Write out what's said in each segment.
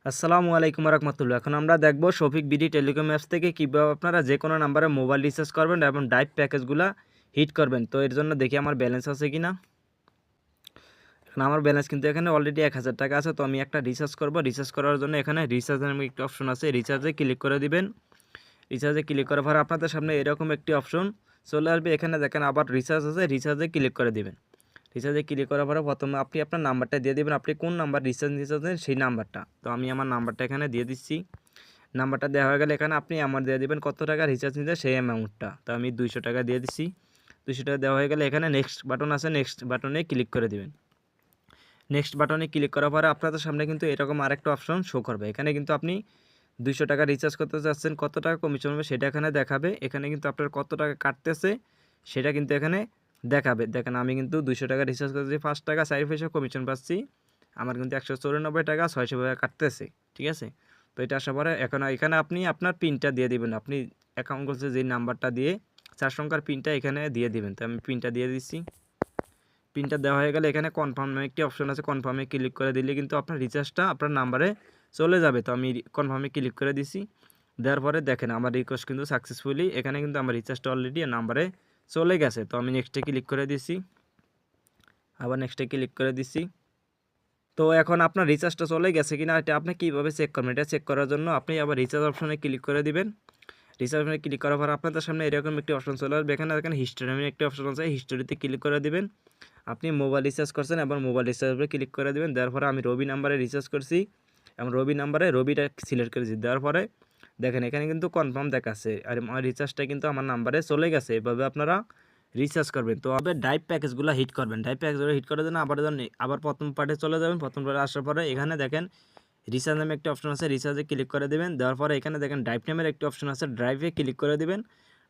আসসালামু আলাইকুম রহমতুল্লাহ। এখন আমরা দেখব শফিক বিডি টেলিকম অ্যাপস থেকে কীভাবে আপনারা যে কোনো নাম্বারে মোবাইল রিচার্জ করবেন এবং ডাইভ প্যাকেজগুলো হিট করবেন। তো এর জন্য দেখি আমার ব্যালেন্স আছে কি না। এখন আমার ব্যালেন্স কিন্তু এখানে অলরেডি 1000 টাকা আছে। তো আমি একটা রিচার্জ করব। রিচার্জ করার জন্য এখানে রিচার্জ নামে একটি অপশন আছে, রিচার্জে ক্লিক করে দিবেন। রিচার্জে ক্লিক করার পর আপনাদের সামনে এরকম একটি অপশন চলে আসবে। এখানে দেখেন আবার রিচার্জ আছে, রিচার্জে ক্লিক করে দিবেন। রিচার্জে ক্লিক করার পরে প্রথমে আপনি আপনার নাম্বারটা দিয়ে দেবেন, আপনি কোন নাম্বার রিচার্জ নিতে চাচ্ছেন সেই নাম্বারটা। তো আমি আমার নাম্বারটা এখানে দিয়ে দিচ্ছি। নাম্বারটা দেওয়া হয়ে গেলে এখানে আপনি অ্যামাউন্ট দিয়ে দেবেন, কত টাকা রিচার্জ নিতে সেই অ্যামাউন্টটা। তো আমি 200 টাকা দিয়ে দিচ্ছি। 200 টাকা দেওয়া হয়ে গেলে এখানে নেক্সট বাটন আছে, নেক্সট বাটনে ক্লিক করে দেবেন। নেক্সট বাটনে ক্লিক করার পরে আপনাদের সামনে কিন্তু এরকম আরেকটা অপশন শো করবে। এখানে কিন্তু আপনি 200 টাকা রিচার্জ করতে চাচ্ছেন, কত টাকা কমিশন হবে সেটা এখানে দেখাবে। এখানে কিন্তু আপনার কত টাকা কাটতেছে সেটা কিন্তু এখানে দেখাবে। দেখেন আমি কিন্তু 200 টাকা রিচার্জ করতেছি, 5 টাকা 4 পয়সা কমিশন পাচ্ছি। আমার কিন্তু 194 টাকা 600 টাকা কাটতেছে, ঠিক আছে। তো এটা আসার পরে এখন এখানে আপনি আপনার পিনটা দিয়ে দিবেন। আপনি অ্যাকাউন্ট করছে যে নাম্বারটা দিয়ে 4 সংখ্যার পিনটা এখানে দিয়ে দিবেন। তো আমি পিনটা দিয়ে দিচ্ছি। পিনটা দেওয়া হয়ে গেলে এখানে কনফার্ম একটি অপশন আছে, কনফার্মে ক্লিক করে দিলে কিন্তু আপনার রিচার্জটা আপনার নাম্বারে চলে যাবে। তো আমি কনফার্মে ক্লিক করে দিছি। দেওয়ার পরে দেখেন আমার রিকোয়েস্ট কিন্তু সাকসেসফুলি এখানে কিন্তু আমার রিচার্জটা অলরেডি নাম্বারে চলে গেছে। তো আমি নেক্সটে ক্লিক করে দিছি, আবার নেক্সটে ক্লিক করে দিছি। তো এখন আপনার রিচার্জটা চলে গেছে কিনা এটা আপনি কীভাবে চেক করবেন, এটা চেক করার জন্য আপনি আবার রিচার্জ অপশনে ক্লিক করে দিবেন। রিচার্জ অপশনে ক্লিক করার পর আপনাদের সামনে এরকম একটি অপশন চলে আসবে। এখানে দেখেন হিস্টোরি নামে একটি অপশন আছে, হিস্টোরিতে ক্লিক করে দিবেন। আপনি মোবাইল রিচার্জ করছেন এবং মোবাইল রিচার্জ উপরে ক্লিক করে দেবেন। দেওয়ার পরে আমি রবি নাম্বারে রিচার্জ করছি এবং রবি নাম্বারে রবিটা সিলেক্ট করেছি। দেওয়ার পরে দেখেন এখানে কিন্তু কনফার্ম দেখাচ্ছে আর আমার রিচার্জটা কিন্তু আমার নাম্বারে চলে গেছে। এভাবে আপনারা রিচার্জ করবেন। তো আবার ডাইভ প্যাকেজগুলো হিট করবেন। ডাইভ প্যাকেজগুলো হিট করার জন্য আবার প্রথম পার্টে চলে যাবেন। প্রথম পার্টে আসার পরে এখানে দেখেন রিচার্জ নামে একটা অপশন আছে, রিচার্জে ক্লিক করে দেবেন। দেওয়ার পরে এখানে দেখেন ড্রাইভ নামের একটি অপশন আছে, ড্রাইভে ক্লিক করে দেবেন।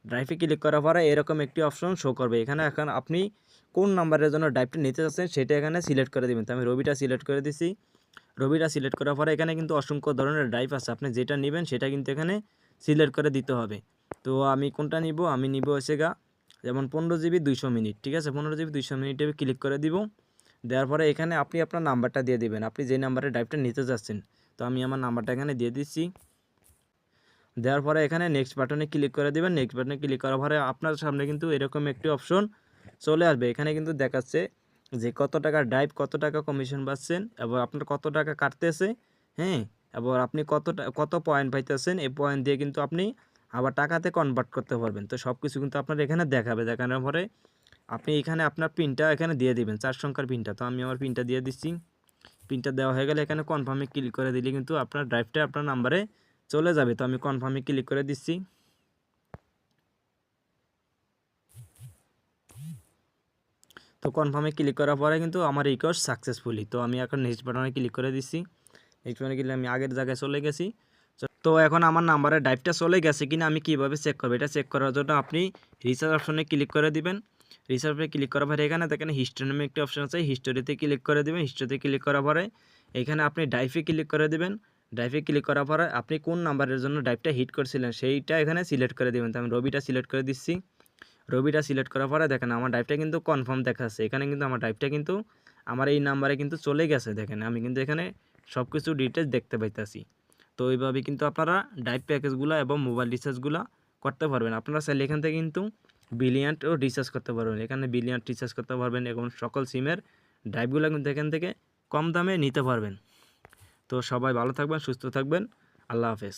ড্রাইভে ক্লিক করার পরে এরকম একটি অপশন শো করবে। এখানে এখন আপনি কোন নাম্বারের জন্য ড্রাইভটা নিতে চাচ্ছেন সেটা এখানে সিলেক্ট করে দেবেন। তো আমি রবিটা সিলেক্ট করে দিছি। রবিটা সিলেক্ট করার পরে এখানে কিন্তু অসংখ্য ধরনের ড্রাইভ আছে, আপনি যেটা নেবেন সেটা কিন্তু এখানে সিলেক্ট করে দিতে হবে। তো আমি কোনটা নিব, আমি নিব হচ্ছে যেমন 15 জিবি 200 মিনিট, ঠিক আছে। 15 জিবি 200 মিনিটে ক্লিক করে দিব। দেওয়ার পরে এখানে আপনি আপনার নাম্বারটা দিয়ে দিবেন, আপনি যে নাম্বারে ড্রাইভটা নিতে যাচ্ছেন। তো আমি আমার নাম্বারটা এখানে দিয়ে দিচ্ছি। দেওয়ার পরে এখানে নেক্সট বাটনে ক্লিক করে দেবেন। নেক্সট বাটনে ক্লিক করার পরে আপনার সামনে কিন্তু এরকম একটি অপশন চলে আসবে। এখানে কিন্তু দেখাচ্ছে যে কত টাকা ড্রাইভ, কত টাকা কমিশন পাচ্ছেন এবং আপনার কত টাকা কাটতেছে, হ্যাঁ, এবং আপনি কত পয়েন্ট পাইতেছেন। এই পয়েন্ট দিয়ে কিন্তু আপনি আবার টাকাতে কনভার্ট করতে পারবেন। তো সব কিছু কিন্তু আপনার এখানে দেখাবে। দেখানোর পরে আপনি এখানে আপনার পিনটা এখানে দিয়ে দিবেন, 4 সংখ্যার পিনটা। তো আমি আমার পিনটা দিয়ে দিচ্ছি। পিনটা দেওয়া হয়ে গেলে এখানে কনফার্মে ক্লিক করে দিলে কিন্তু আপনার ড্রাইভটা আপনার নাম্বারে চলে যাবে। তো আমি কনফার্মে ক্লিক করে দিচ্ছি। তো কনফার্মে ক্লিক করার পরে কিন্তু আমার রিকোয়েস্ট সাকসেসফুলি। তো আমি এখন নেক্সট বাটনে ক্লিক করে দিচ্ছি। নেক্সট বাটনে ক্লিক আমি আগের জায়গায় চলে গেছি। তো এখন আমার নাম্বারে ড্রাইভটা চলে গেছে কিনা আমি কীভাবে চেক করবো, এটা চেক করার জন্য আপনি রিচার্জ অপশনে ক্লিক করে দিবেন। রিচার্জ অপশনে ক্লিক করার পরে এখানে দেখেন হিস্টোরি নামে একটি অপশন আছে, হিস্টোরিতে ক্লিক করে দেবেন। হিস্টোরিতে ক্লিক করার পরে এখানে আপনি ড্রাইভে ক্লিক করে দেবেন। ড্রাইভে ক্লিক করার পরে আপনি কোন নাম্বারের জন্য ড্রাইভটা হিট করছিলেন সেইটা এখানে সিলেক্ট করে দেবেন। তো আমি রবিটা সিলেক্ট করে দিচ্ছি। রবিটা সিলেক্ট করার পরে দেখেন আমার ড্রাইভটা কিন্তু কনফার্ম দেখাচ্ছে। এখানে কিন্তু আমার ড্রাইভটা কিন্তু আমার এই নাম্বারে কিন্তু চলে গেছে। দেখেন আমি কিন্তু এখানে সব কিছু ডিটেলস দেখতে পাইতেছি। তো এইভাবে কিন্তু আপনারা ডাইভ প্যাকেজগুলো এবং মোবাইল রিচার্জগুলো করতে পারবেন। আপনারা চাইলে এখান থেকে কিন্তু বিলিয়ন্টও রিচার্জ করতে পারবেন। এখানে বিলিয়ন্ট রিচার্জ করতে পারবেন এবং সকল সিমের ড্রাইভগুলো কিন্তু এখান থেকে কম দামে নিতে পারবেন। তো সবাই ভালো থাকবেন, সুস্থ থাকবেন। আল্লাহ হাফেজ।